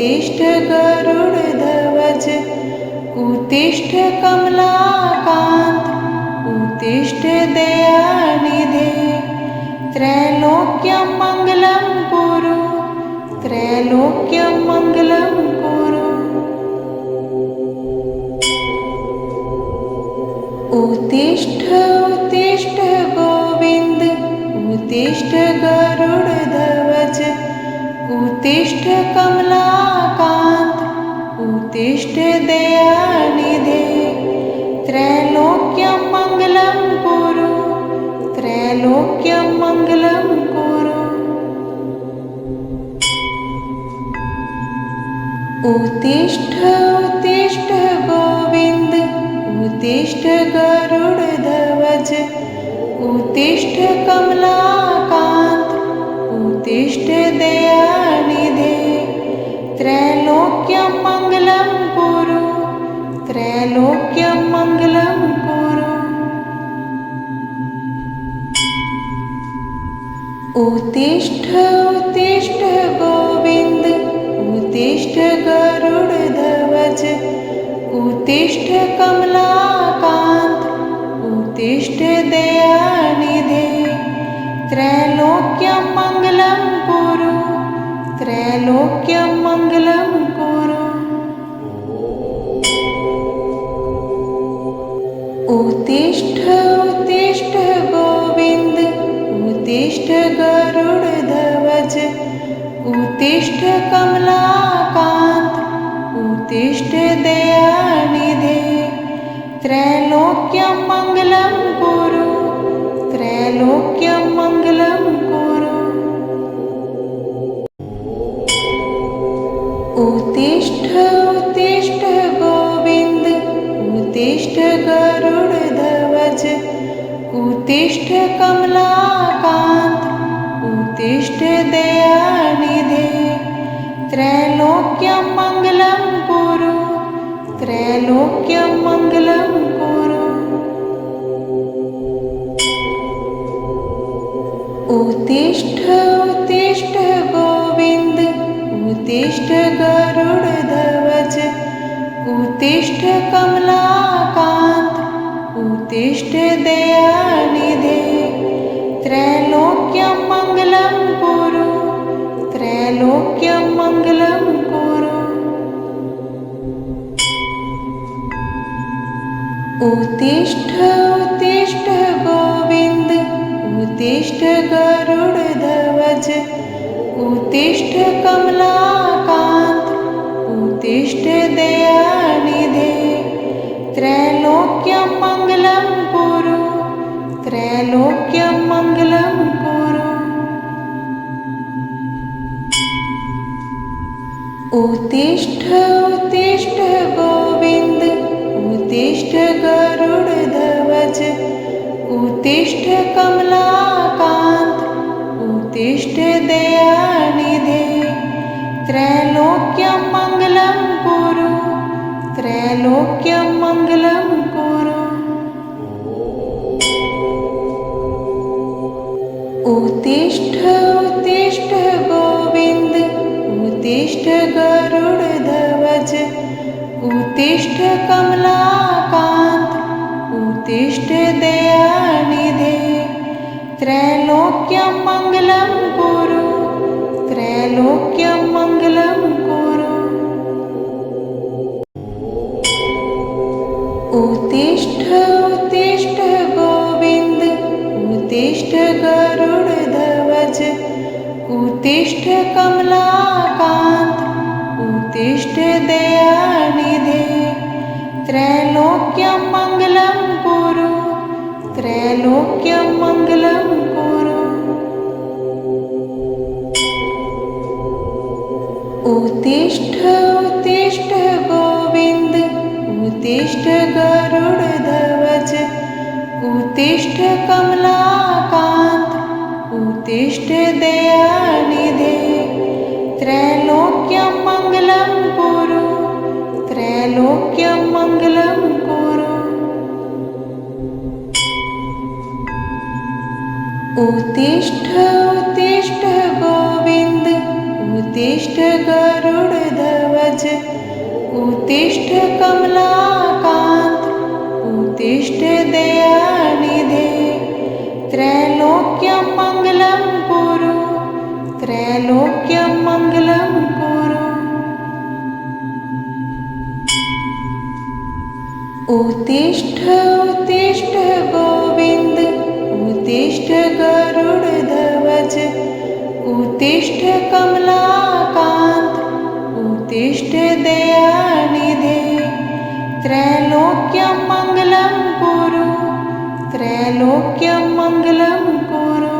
उत्तिष्ठ गरुडध्वज उत्तिष्ठ कमलाकान्त उत्तिष्ठ दयानिधे त्रैलोक्यं मङ्गलं कुरु त्रैलोक्यं मङ्गलं कुरु। उत्तिष्ठ उत्तिष्ठ गोविन्द उत्तिष्ठ गरुडध्वज उत्तिष्ठ कमलाकान्त उत्तिष्ठ दयानिधे त्रैलोक्यं मङ्गलं कुरु त्रैलोक्यं मङ्गलं कुरु। उत्तिष्ठ उत्तिष्ठ गोविन्द उत्तिष्ठ गरुडध्वज उत्तिष्ठ कमलाकान्त उत्तिष्ठ दयानिधे त्रैलोक्यं मङ्गलं कुरु त्रैलोक्यं मङ्गलं कुरु। उत्तिष्ठ उत्तिष्ठ गोविन्द उत्तिष्ठ गरुडध्वज उत्तिष्ठ कमलाकान्त उत्तिष्ठ दयानिधे त्रैलोक्यं मङ्गलं कुरु त्रैलोक्यं मङ्गलं कुरु। उत्तिष्ठ उत्तिष्ठ गोविन्द उत्तिष्ठ गरुडध्वज उत्तिष्ठ कमलाकान्त उत्तिष्ठ दयानिधे त्रैलोक्यं मङ्गलं कुरु त्रैलोक्यं मङ्गलं कुरु। उत्तिष्ठ उत्तिष्ठ गोविन्द उत्तिष्ठ गरुडध्वज उत्तिष्ठ कमलाकान्त उत्तिष्ठ दयानिधे त्रैलोक्यं मङ्गलं कुरु त्रैलोक्यं मङ्गलं कुरु। उत्तिष्ठ उत्तिष्ठ गोविन्द उत्तिष्ठ गरुडध्वज उत्तिष्ठ कमलाकान्त उत्तिष्ठ दयानिधे त्रैलोक्यं मङ्गलं कुरु त्रैलोक्यं मङ्गलं कुरु। उत्तिष्ठ उत्तिष्ठ गोविन्द उत्तिष्ठ गरुडध्वज उत्तिष्ठ कमलाकान्त उत्तिष्ठ दयानिधे त्रैलोक्यं मङ्गलं कुरु त्रैलोक्यं मङ्गलं कुरु। उत्तिष्ठ उत्तिष्ठ गोविन्द उत्तिष्ठ गरुडध्वज उत्तिष्ठ कमलाकान्त उत्तिष्ठ दयानिधे त्रैलोक्यं मङ्गलं कुरु त्रैलोक्यं मङ्गलं कुरु। उत्तिष्ठ उत्तिष्ठ गोविन्द उत्तिष्ठ गरुडध्वज उत्तिष्ठ कमलाकान्त उत्तिष्ठ दयानिधे त्रैलोक्यं मङ्गलं कुरु त्रैलोक्यं मङ्गलं कुरु। उत्तिष्ठ उत्तिष्ठ गोविन्द उत्तिष्ठ गरुडध्वज उत्तिष्ठ कमलाकान्त उत्तिष्ठ दयानिधे त्रैलोक्यं मङ्गलं कुरु त्रैलोक्यं मङ्गलं कुरु। उत्तिष्ठ उत्तिष्ठ गोविन्द उत्तिष्ठ गरुडध्वज उत्तिष्ठ कमलाकान्त उत्तिष्ठ दयानिधे त्रैलोक्यं मङ्गलं कुरु त्रैलोक्यं मङ्गलं कुरु। उत्तिष्ठ उत्तिष्ठ गोविन्द उत्तिष्ठ गरुडध्वज उत्तिष्ठ कमलाकान्त उत्तिष्ठ दयानिधे त्रैलोक्यं मङ्गलं कुरु त्रैलोक्यं मङ्गलं कुरु उत्तिष्ठ उत्तिष्ठ गोविन्द उत्तिष्ठ गरुडध्वज उत्तिष्ठ कमलाकान्त उत्तिष्ठ दयानिधे त्रैलोक्यं मङ्गलं कुरु त्रैलोक्यं मङ्गलं कुरु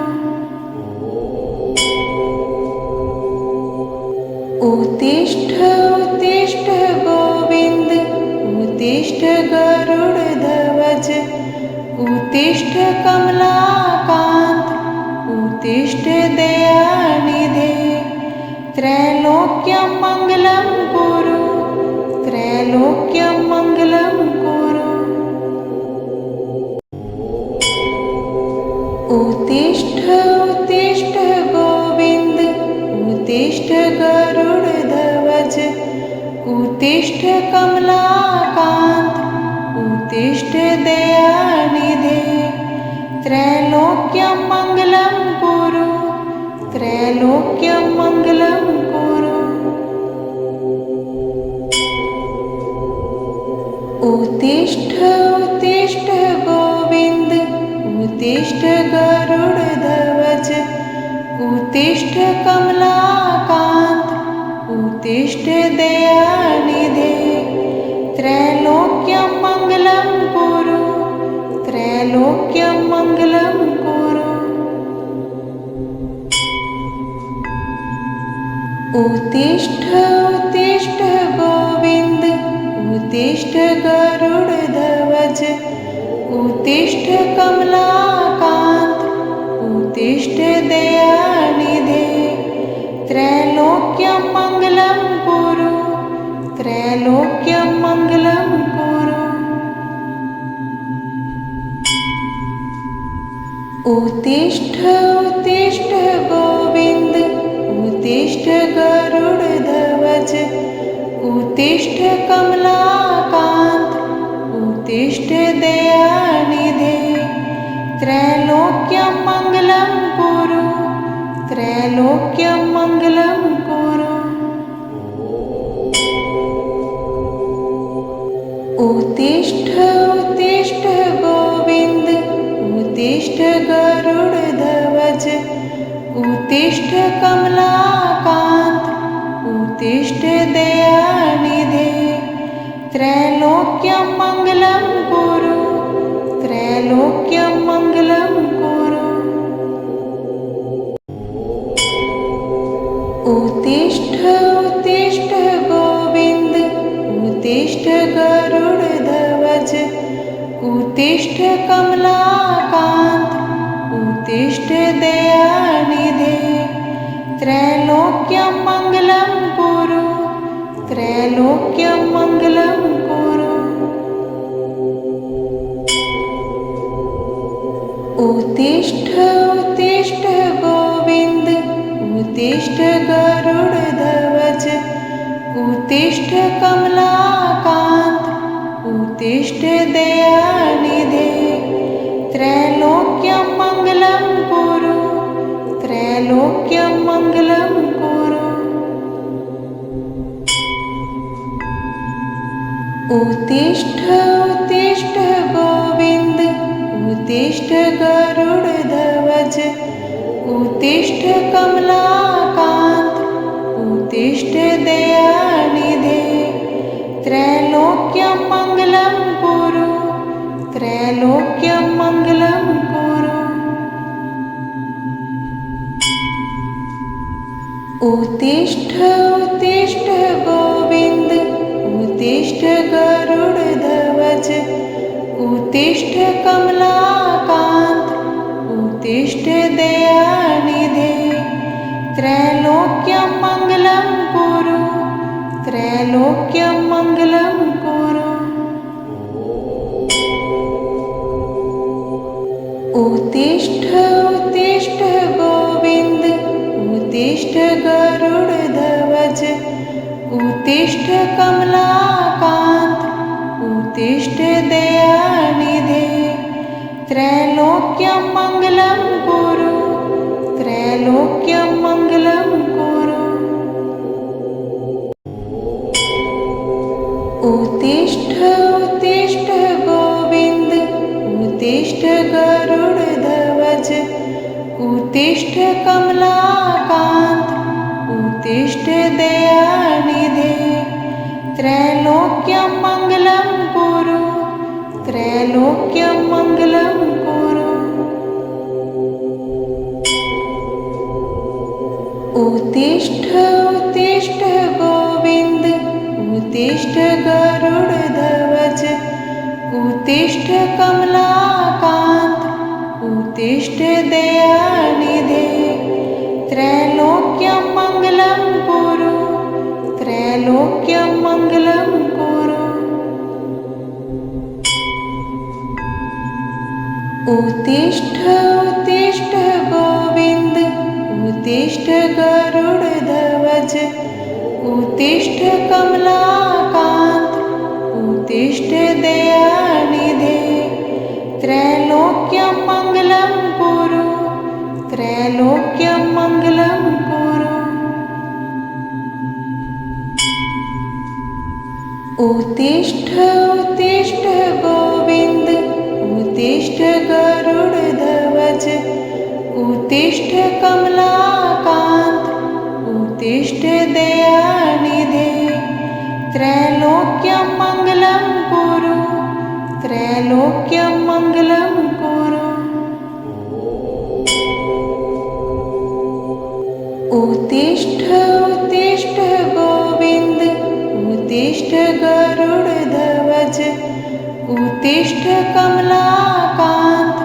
उत्तिष्ठ उत्तिष्ठ गोविन्द उत्तिष्ठ गरुडध्वज उत्तिष्ठ कमलाकान्त उत्तिष्ठ दयानिधे त्रैलोक्यं मङ्गलं कुरु त्रैलोक्यं मङ्गलं कुरु उत्तिष्ठ उत्तिष्ठ गोविन्द उत्तिष्ठ गरुडध्वज उत्तिष्ठ कमलाकान्त उत्तिष्ठ दयानिधे त्रैलोक्यं मङ्गलं कुरु त्रैलोक्यं मङ्गलं कुरु उत्तिष्ठ उत्तिष्ठ गोविन्द उत्तिष्ठ गरुडध्वज उत्तिष्ठ कमलाकान्त उत्तिष्ठ दयानिधे त्रैलोक्यं मङ्गलं कुरु त्रैलोक्यं मङ्गलं कुरु उत्तिष्ठ उत्तिष्ठ गोविन्द उत्तिष्ठ गरुडध्वज उत्तिष्ठ कमलाकान्त उत्तिष्ठ दयानिधे त्रैलोक्यं मङ्गलं कुरु त्रैलोक्यं मङ्गलं कुरु उत्तिष्ठ उत्तिष्ठ गोविन्द उत्तिष्ठ गरुडध्वज उत्तिष्ठ कमलाकान्त उत्तिष्ठ दयानिधे त्रैलोक्यं मङ्गलं कुरु त्रैलोक्यं मङ्गलं कुरु उत्तिष्ठ उत्तिष्ठ गोविन्द उत्तिष्ठ गरुडध्वज उत्तिष्ठ कमलाकान्त उत्तिष्ठ दयानिधे त्रैलोक्यं मङ्गलं कुरु त्रैलोक्यं मङ्गलं कुरु उत्तिष्ठ उत्तिष्ठ गोविन्द उत्तिष्ठ गरुडध्वज उत्तिष्ठ कमलाकान्त उत्तिष्ठ दयानिधे त्रैलोक्यं मङ्गलं कुरु त्रैलोक्यं मङ्गलं कुरु उत्तिष्ठ उत्तिष्ठ गोविन्द उत्तिष्ठ गरुडध्वज उत्तिष्ठ कमलाकान्त उत्तिष्ठ दयानिधे त्रैलोक्यं मङ्गलं कुरु त्रैलोक्यं मङ्गलं कुरु उत्तिष्ठ उत्तिष्ठ गोविन्द उत्तिष्ठ गरुडध्वज उत्तिष्ठ कमलाकान्त उत्तिष्ठ दयानिधे त्रैलोक्यं मङ्गलं कुरु त्रैलोक्यं मङ्गलं कुरु उत्तिष्ठ उत्तिष्ठ गोविन्द उत्तिष्ठ गरुडध्वज उत्तिष्ठ कमलाकान्त उत्तिष्ठ दयानिधे त्रैलोक्यं मङ्गलं कुरु त्रैलोक्यं मङ्गलं कुरु उत्तिष्ठ उत्तिष्ठ गोविन्द उत्तिष्ठ गरुडध्वज गरुडध्वज उत्तिष्ठ कमलाकान्त उत्तिष्ठ दयानिधे त्रैलोक्यं मङ्गलं कुरु त्रैलोक्यं मङ्गलं कुरु उत्तिष्ठ उत्तिष्ठ गोविन्द उत्तिष्ठ गरुडध्वज उत्तिष्ठ कमलाकान्त उत्तिष्ठ दयानिधे त्रैलोक्यं मङ्गलं कुरु त्रैलोक्यं मङ्गलं कुरु उत्तिष्ठ उत्तिष्ठ गोविन्द उत्तिष्ठ गरुडध्वज उत्तिष्ठ कमलाकान्त उत्तिष्ठ दयानिधे त्रैलोक्यं मङ्गलं कुरु त्रैलोक्यं मङ्गलं कुरु उत्तिष्ठ उत्तिष्ठ गोविन्द उत्तिष्ठ गरुडध्वज उत्तिष्ठ कमलाकान्त उत्तिष्ठ दयानिधे त्रैलोक्यं मङ्गलं कुरु त्रैलोक्यं मङ्गलं कुरु उत्तिष्ठ उत्तिष्ठ गोविन्द उत्तिष्ठ गरुडध्वज उत्तिष्ठ कमलाकान्त उत्तिष्ठ दयानिधे त्रैलोक्यं मङ्गलं कुरु त्रैलोक्यं मङ्गलं कुरु उत्तिष्ठ उत्तिष्ठ गोविन्द उत्तिष्ठ गरुडध्वज उत्तिष्ठ कमलाकान्त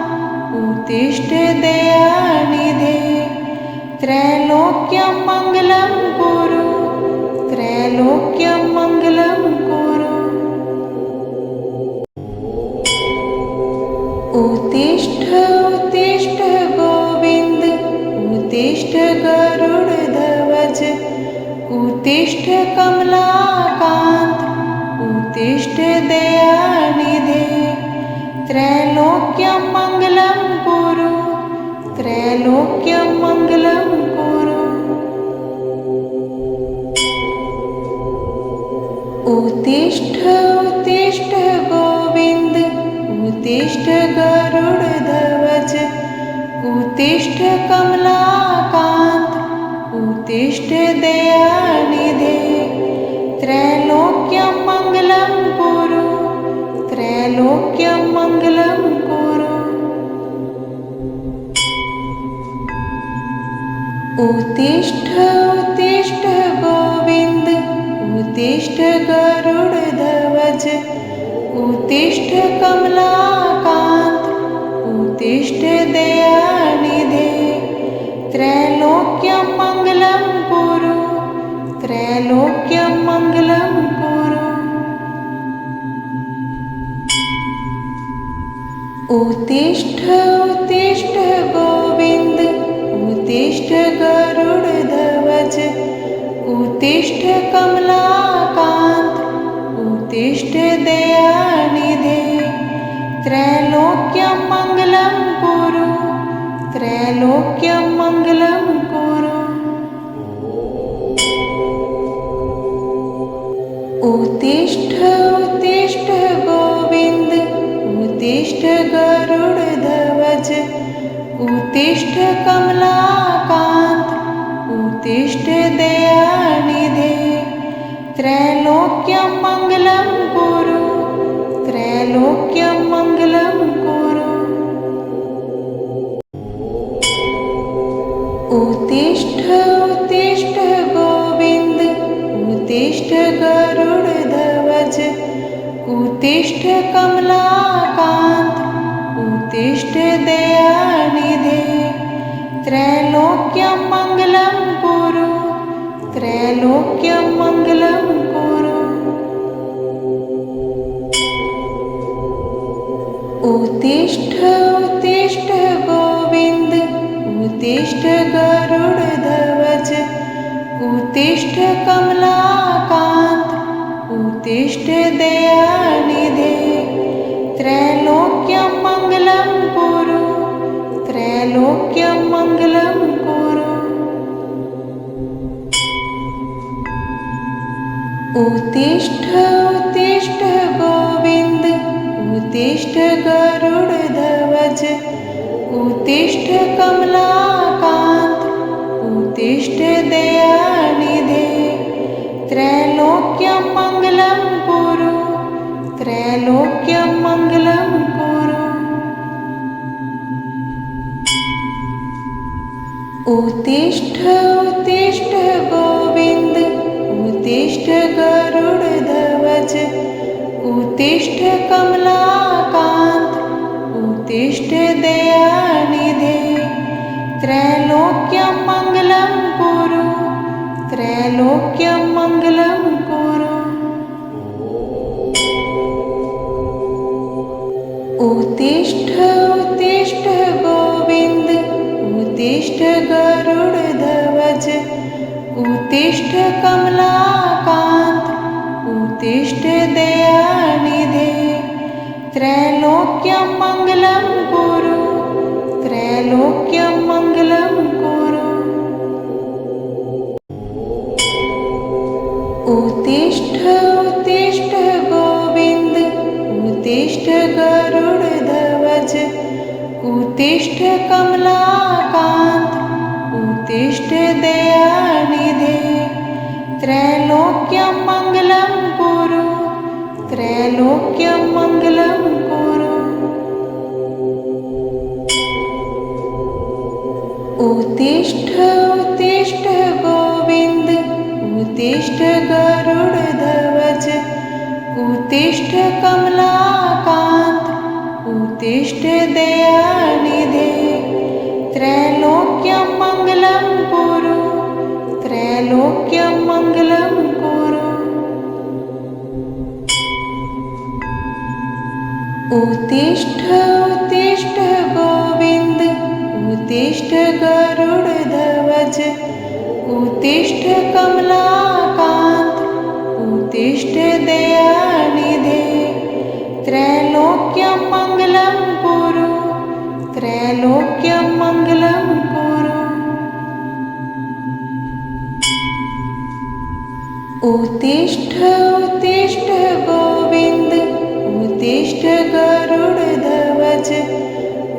उत्तिष्ठ दयानिधे त्रैलोक्यं मङ्गलं कुरु त्रैलोक्यं मङ्गलं कुरु उत्तिष्ठ उत्तिष्ठ गोविन्द उत्तिष्ठ गरुडध्वज उत्तिष्ठ कमलाकान्त उत्तिष्ठ दयानिधे त्रैलोक्यं मङ्गलं कुरु त्रैलोक्यं मङ्गलं कुरु उत्तिष्ठ उत्तिष्ठ गोविन्द उत्तिष्ठ गरुडध्वज उत्तिष्ठ कमलाकान्त उत्तिष्ठ दयानिधे त्रैलोक्यं मङ्गलं कुरु त्रैलोक्यं मङ्गलं कुरु उत्तिष्ठ उत्तिष्ठ गोविन्द उत्तिष्ठ गरुडध्वज उत्तिष्ठ कमलाकान्त उत्तिष्ठ दयानिधे त्रैलोक्यं मङ्गलं कुरु त्रैलोक्यं मङ्गलं कुरु उत्तिष्ठ उत्तिष्ठ गोविन्द उत्तिष्ठ गरुडध्वज उत्तिष्ठ कमलाकान्त उत्तिष्ठ दयानिधे त्रैलोक्यं मङ्गलं कुरु त्रैलोक्यं मङ्गलं कुरु उत्तिष्ठ उत्तिष्ठ गोविन्द उत्तिष्ठ गरुडध्वज उत्तिष्ठ कमलाकान्त उत्तिष्ठ दयानिधे त्रैलोक्यं मङ्गलं कुरु त्रैलोक्यं मङ्गलं कुरु उत्तिष्ठ उत्तिष्ठ गोविन्द उत्तिष्ठ गरुडध्वज उत्तिष्ठ कमलाकान्त उत्तिष्ठ दयानिधे त्रैलोक्यं मङ्गलं कुरु त्रैलोक्यं मङ्गलं कुरु उत्तिष्ठ उत्तिष्ठ गोविन्द उत्तिष्ठ गरुडध्वज उत्तिष्ठ कमलाकान्त उत्तिष्ठ दयानिधे त्रैलोक्यं मङ्गलं कुरु त्रैलोक्यं मङ्गलं कुरु उत्तिष्ठ उत्तिष्ठ गोविन्द उत्तिष्ठ गरुडध्वज उत्तिष्ठ कमलाकान्त उत्तिष्ठ दयानिधे त्रैलोक्यं मङ्गलं कुरु त्रैलोक्यं मङ्गलं कुरु उत्तिष्ठ उत्तिष्ठ गोविन्द उत्तिष्ठ गरुडध्वज उत्तिष्ठ कमलाकान्त उत्तिष्ठ दयानिधे त्रैलोक्यं मङ्गलं कुरु त्रैलोक्यं मङ्गलं कुरु उत्तिष्ठ उत्तिष्ठ गोविन्द उत्तिष्ठ गरुडध्वज उत्तिष्ठ कमलाकान्त उत्तिष्ठ दयानिधे त्रैलोक्यं मङ्गलं कुरु त्रैलोक्यं मङ्गलं कुरु उत्तिष्ठ उत्तिष्ठ गोविन्द उत्तिष्ठ गरुडध्वज उत्तिष्ठ कमलाकान्त उत्तिष्ठ दयानिधे त्रैलोक्यं मङ्गलं कुरु त्रैलोक्यं मङ्गलं कुरु उत्तिष्ठ उत्तिष्ठ गोविन्द उत्तिष्ठ गरुडध्वज उत्तिष्ठ कमलाकान्त उत्तिष्ठ दयानिधे त्रैलोक्यं मङ्गलं कुरु त्रैलोक्यं मङ्गलं कुरु उत्तिष्ठ उत्तिष्ठ गोविन्द उत्तिष्ठ गरुडध्वज उत्तिष्ठ कमलाकान्त उत्तिष्ठ दयानिधे त्रैलोक्यं मङ्गलं कुरु त्रैलोक्यं मङ्गलं कुरु उत्तिष्ठ उत्तिष्ठ गोविन्द उत्तिष्ठ गरुडध्वज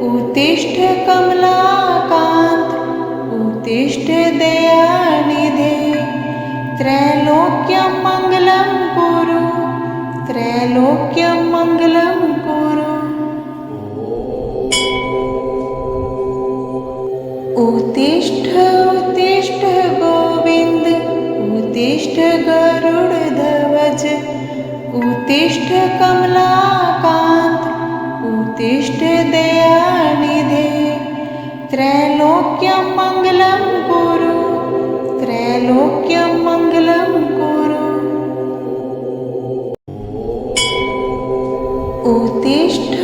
उत्तिष्ठ कमलाकान्त उत्तिष्ठ दयानिधे त्रैलोक्यं मङ्गलं कुरु त्रैलोक्यं मङ्गलं कुरु उत्तिष्ठ उत्तिष्ठ गोविन्द उत्तिष्ठ गरुडध्वज उत्तिष्ठ कमलाकान्त उत्तिष्ठ दयानिधे त्रैलोक्यं मङ्गलं कुरु त्रैलोक्यं मङ्गलं कुरु उत्तिष्ठ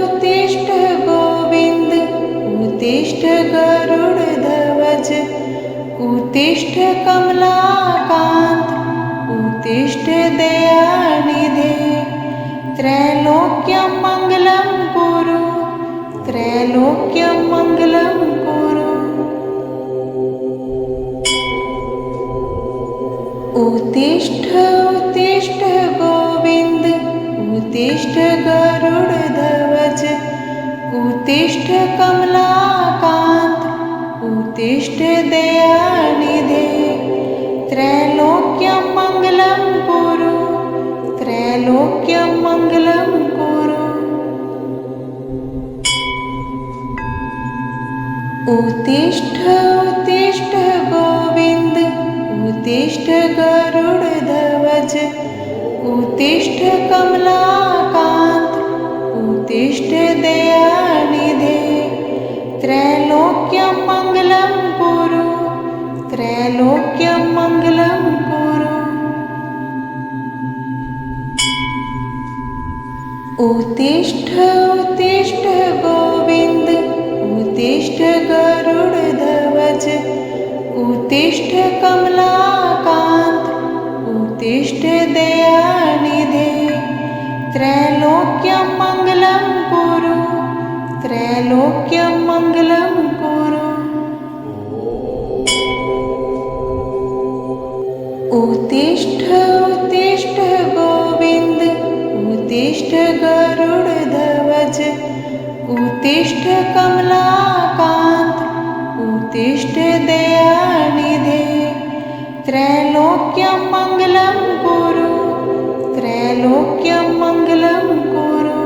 उत्तिष्ठ गोविन्द उत्तिष्ठ गरुडध्वज उत्तिष्ठ कमलाकान्त उत्तिष्ठ दयानिधे त्रैलोक्यं मङ्गलं कुरु त्रैलोक्यं मङ्गलं कुरु उत्तिष्ठ उत्तिष्ठ गोविन्द उत्तिष्ठ गरुडध्वज उत्तिष्ठ कमलाकान्त उत्तिष्ठ दयानिधे त्रैलोक्यं मङ्गलं कुरु त्रैलोक्यं मङ्गलं कुरु उत्तिष्ठ उत्तिष्ठ गोविन्द उत्तिष्ठ गरुडध्वज उत्तिष्ठ कमलाकान्त उत्तिष्ठ दयानिधे त्रैलोक्यं मङ्गलं कुरु त्रैलोक्यं मङ्गलं कुरु उत्तिष्ठ उत्तिष्ठ गोविन्द उत्तिष्ठ गरुडध्वज उत्तिष्ठ कमलाकान्त उत्तिष्ठ दयानिधे त्रैलोक्यं मङ्गलं कुरु त्रैलोक्यं मङ्गलं कुरु उत्तिष्ठ उत्तिष्ठ गोविन्द उत्तिष्ठ गरुडध्वज उत्तिष्ठ कमलाकान्त उत्तिष्ठ दयानिधे त्रैलोक्यं मङ्गलं कुरु त्रैलोक्यं मङ्गलं कुरु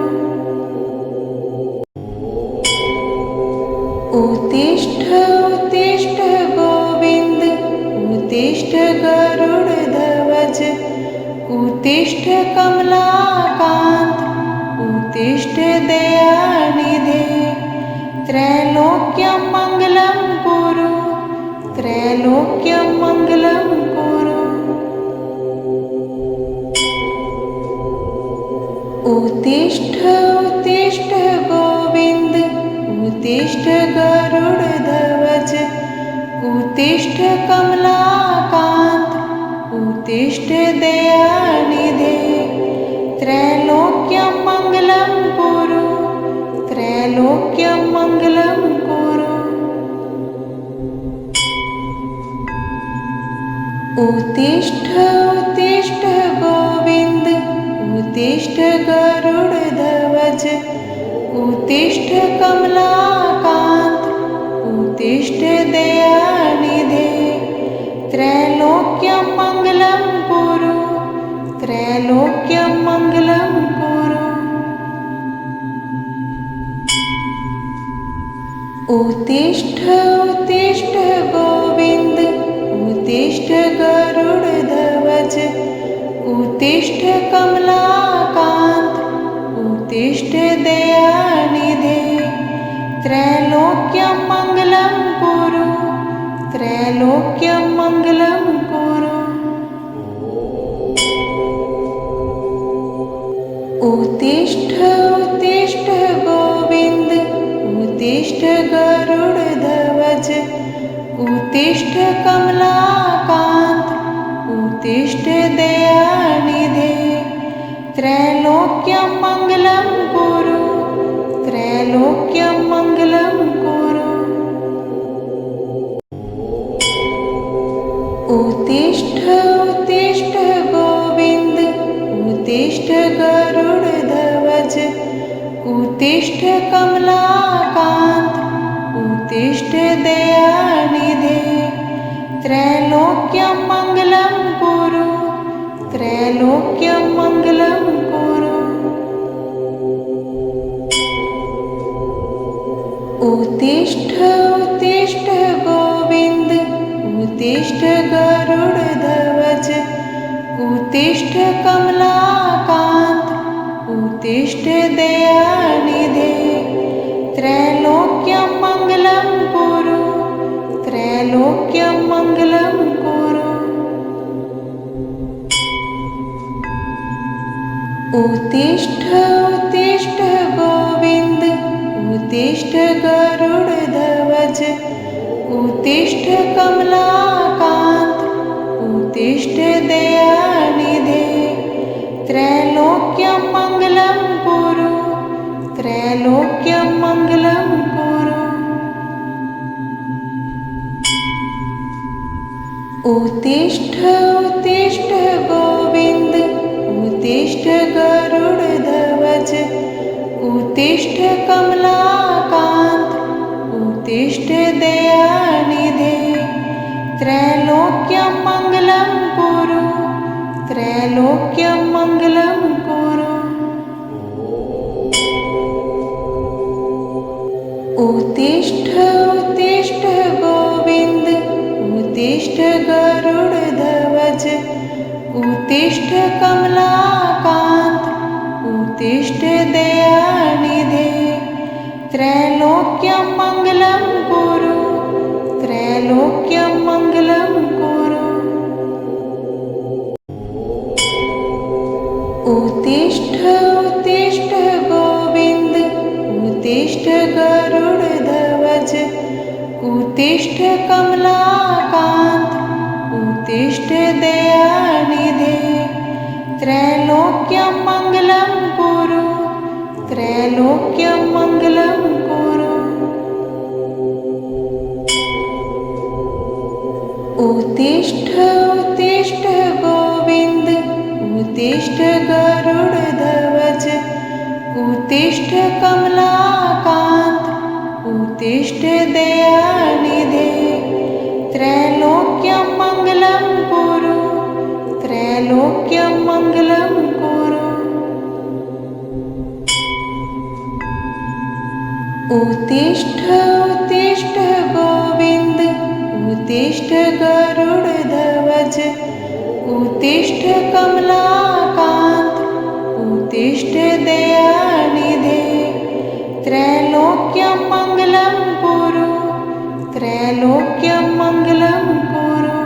उत्तिष्ठ उत्तिष्ठ गोविन्द उत्तिष्ठ गरुडध्वज उत्तिष्ठ कमलाकान्त उत्तिष्ठ दयानिधे त्रैलोक्यं मङ्गलं कुरु त्रैलोक्यं मङ्गलं कुरु उत्तिष्ठ उत्तिष्ठ गोविन्द उत्तिष्ठ गरुडध्वज उत्तिष्ठ कमलाकान्त उत्तिष्ठ दयानिधे त्रैलोक्यं मङ्गलं कुरु त्रैलोक्यं मङ्गलं कुरु उत्तिष्ठ उत्तिष्ठ गोविन्द उत्तिष्ठ गरुडध्वज उत्तिष्ठ कमलाकान्त उत्तिष्ठ दयानिधे त्रैलोक्यं मङ्गलं कुरु त्रैलोक्यं मङ्गलं कुरु उत्तिष्ठ उत्तिष्ठ गोविन्द उत्तिष्ठ गरुडध्वज उत्तिष्ठ कमलाकान्त उत्तिष्ठ दयानिधे त्रैलोक्यं मङ्गलं कुरु त्रैलोक्यं मङ्गलं कुरु उत्तिष्ठ उत्तिष्ठ गोविन्द उत्तिष्ठ गरुडध्वज उत्तिष्ठ कमलाकान्त उत्तिष्ठ दयानिधे त्रैलोक्यं मङ्गलं कुरु त्रैलोक्यं मङ्गलं कुरु उत्तिष्ठ उत्तिष्ठ गोविन्द उत्तिष्ठ गरुडध्वज उत्तिष्ठ कमलाकान्त उत्तिष्ठ दयानिधे त्रैलोक्यं मङ्गलं कुरु त्रैलोक्यं मङ्गलं कुरु उत्तिष्ठ उत्तिष्ठ गोविन्द उत्तिष्ठ गरुडध्वज उत्तिष्ठ कमलाकान्त उत्तिष्ठ दयानिधे त्रैलोक्यं मङ्गलं कुरु त्रैलोक्यं मङ्गलं कुरु उत्तिष्ठ उत्तिष्ठ गोविन्द उत्तिष्ठ गरुडध्वज उत्तिष्ठ कमलाकान्त उत्तिष्ठ दयानिधे त्रैलोक्यं मङ्गलं कुरु त्रैलोक्यं मङ्गलं कुरु उत्तिष्ठ उत्तिष्ठ गोविन्द उत्तिष्ठ गरुडध्वज उत्तिष्ठ कमलाकान्त उत्तिष्ठ दयानिधे त्रैलोक्यं मङ्गलं कुरु त्रैलोक्यं मङ्गलं कुरु उत्तिष्ठ उत्तिष्ठ गोविन्द उत्तिष्ठ गरुडध्वज उत्तिष्ठ कमलाकान्त उत्तिष्ठ दयानिधे त्रैलोक्यं मङ्गलं कुरु त्रैलोक्यं मङ्गलं कुरु उत्तिष्ठ उत्तिष्ठ गोविन्द उत्तिष्ठ गरुडध्वज उत्तिष्ठ उत्तिष्ठ कमलाकान्त उत्तिष्ठ दयानिधे त्रैलोक्यं मङ्गलं कुरु त्रैलोक्यं मङ्गलं कुरु उत्तिष्ठ उत्तिष्ठ गोविन्द उत्तिष्ठ गरुडध्वज उत्तिष्ठ कमलाकान्त उत्तिष्ठ दयानिधे त्रैलोक्यं मङ्गलं कुरु त्रैलोक्यं मङ्गलं कुरु उत्तिष्ठ उत्तिष्ठ गोविन्द उत्तिष्ठ गरुडध्वज उत्तिष्ठ कमलाकान्त उत्तिष्ठ दयानिधे त्रैलोक्यं मङ्गलं कुरु त्रैलोक्यं मङ्गलं कुरु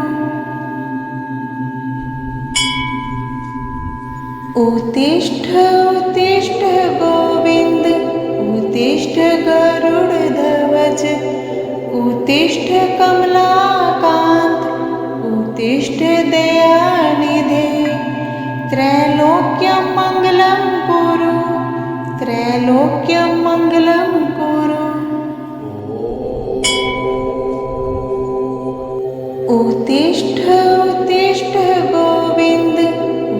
उत्तिष्ठ उत्तिष्ठ गोविन्द उत्तिष्ठ गरुडध्वज उत्तिष्ठ कमलाकान्त उत्तिष्ठ दयानिधे त्रैलोक्यं मङ्गलं कुरु त्रैलोक्यं मङ्गलं कुरु उत्तिष्ठ उत्तिष्ठ गोविन्द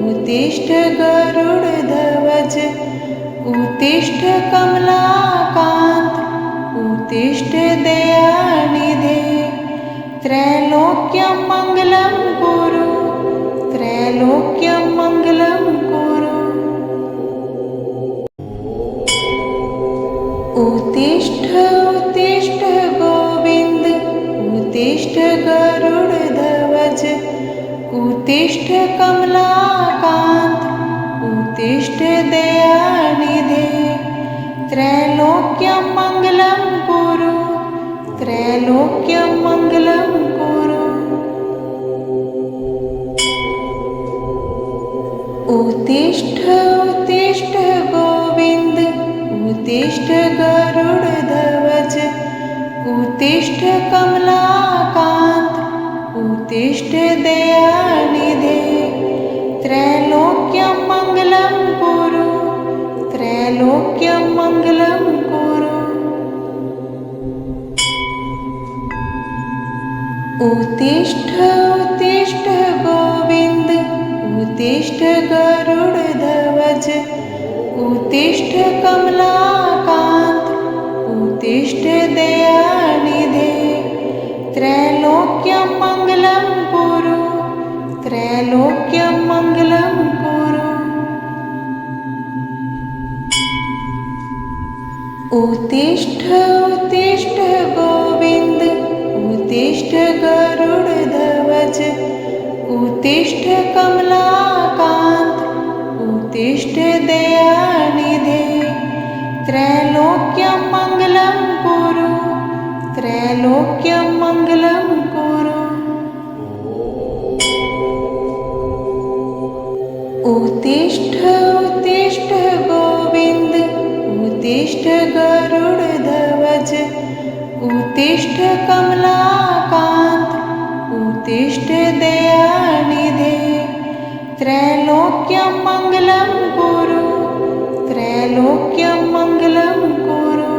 उत्तिष्ठ गरुडध्वज उत्तिष्ठ कमलाकान्त उत्तिष्ठ दयानिधे त्रैलोक्यं मङ्गलं कुरु त्रैलोक्यं मङ्गलं कुरु उत्तिष्ठ उत्तिष्ठ गोविन्द उत्तिष्ठ गरुडध्वज उत्तिष्ठ कमलाकान्त उत्तिष्ठ दयानिधे त्रैलोक्यं मङ्गलं कुरु त्रैलोक्यं मङ्गलं कुरु उत्तिष्ठ उत्तिष्ठ गोविन्द उत्तिष्ठ गरुडध्वज उत्तिष्ठ कमलाकान्त उत्तिष्ठ दयानिधे त्रैलोक्यं मङ्गलं कुरु त्रैलोक्यं मङ्गलं कुरु उत्तिष्ठ उत्तिष्ठ गोविन्द उत्तिष्ठ गरुडध्वज उत्तिष्ठ कमलाकान्त उत्तिष्ठ दयानिधे त्रैलोक्यं मङ्गलं कुरु त्रैलोक्यं मङ्गलं कुरु उत्तिष्ठ उत्तिष्ठ गोविन्द उत्तिष्ठ गरुडध्वज उत्तिष्ठ कमलाकान्त उत्तिष्ठ दयानिधे त्रैलोक्यं मङ्गलं कुरु त्रैलोक्यं मङ्गलं कुरु उत्तिष्ठ उत्तिष्ठ गोविन्द उत्तिष्ठ गरुडध्वज उत्तिष्ठ कमलाकान्त उत्तिष्ठ दयानिधे त्रैलोक्यं मङ्गलं कुरु त्रैलोक्यं मङ्गलं कुरु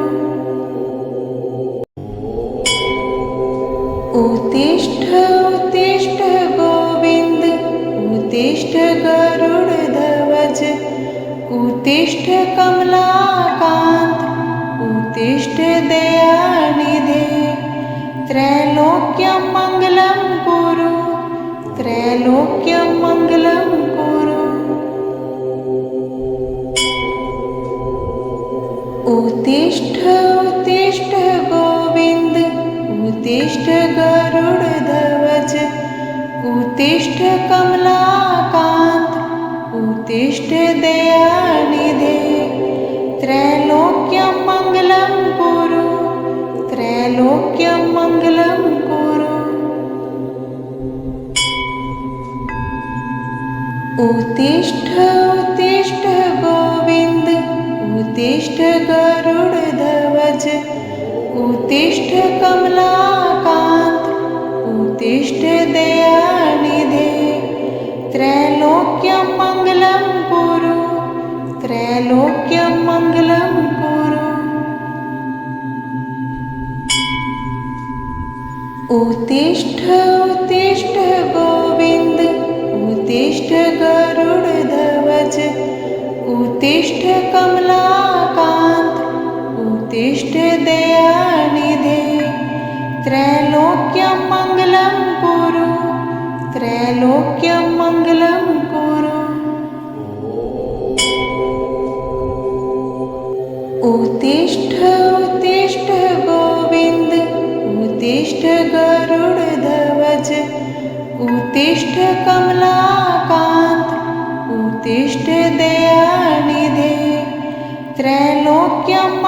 उत्तिष्ठ उत्तिष्ठ गोविन्द उत्तिष्ठ गरुडध्वज उत्तिष्ठ कमलाकान्त उत्तिष्ठ दयानिधे त्रैलोक्यं मङ्गलं कुरु त्रैलोक्यं मङ्गलं कुरु उत्तिष्ठ उत्तिष्ठ गोविन्द उत्तिष्ठ गरुडध्वज उत्तिष्ठ कमलाकान्त उत्तिष्ठ दयानिधे त्रैलोक्यं मङ्गलं कुरु त्रैलोक्यं मङ्गलं कुरु उत्तिष्ठ उत्तिष्ठ गोविन्द उत्तिष्ठ गरुडध्वज उत्तिष्ठ कमलाकान्त उत्तिष्ठ दयानिधे त्रैलोक्यं मङ्गलं कुरु त्रैलोक्यं मङ्गलं कुरु उत्तिष्ठ उत्तिष्ठ गोविन्द उत्तिष्ठ गरुडध्वज उत्तिष्ठ कमलाकान्त उत्तिष्ठ दयानिधे त्रैलोक्यं मङ्गलं कुरु त्रैलोक्यं मङ्गलं कुरु उत्तिष्ठ उत्तिष्ठ गोविन्द उत्तिष्ठ गरुडध्वज उत्तिष्ठ कमलाकान्त उत्तिष्ठ दयानिधे त्रैलोक्यं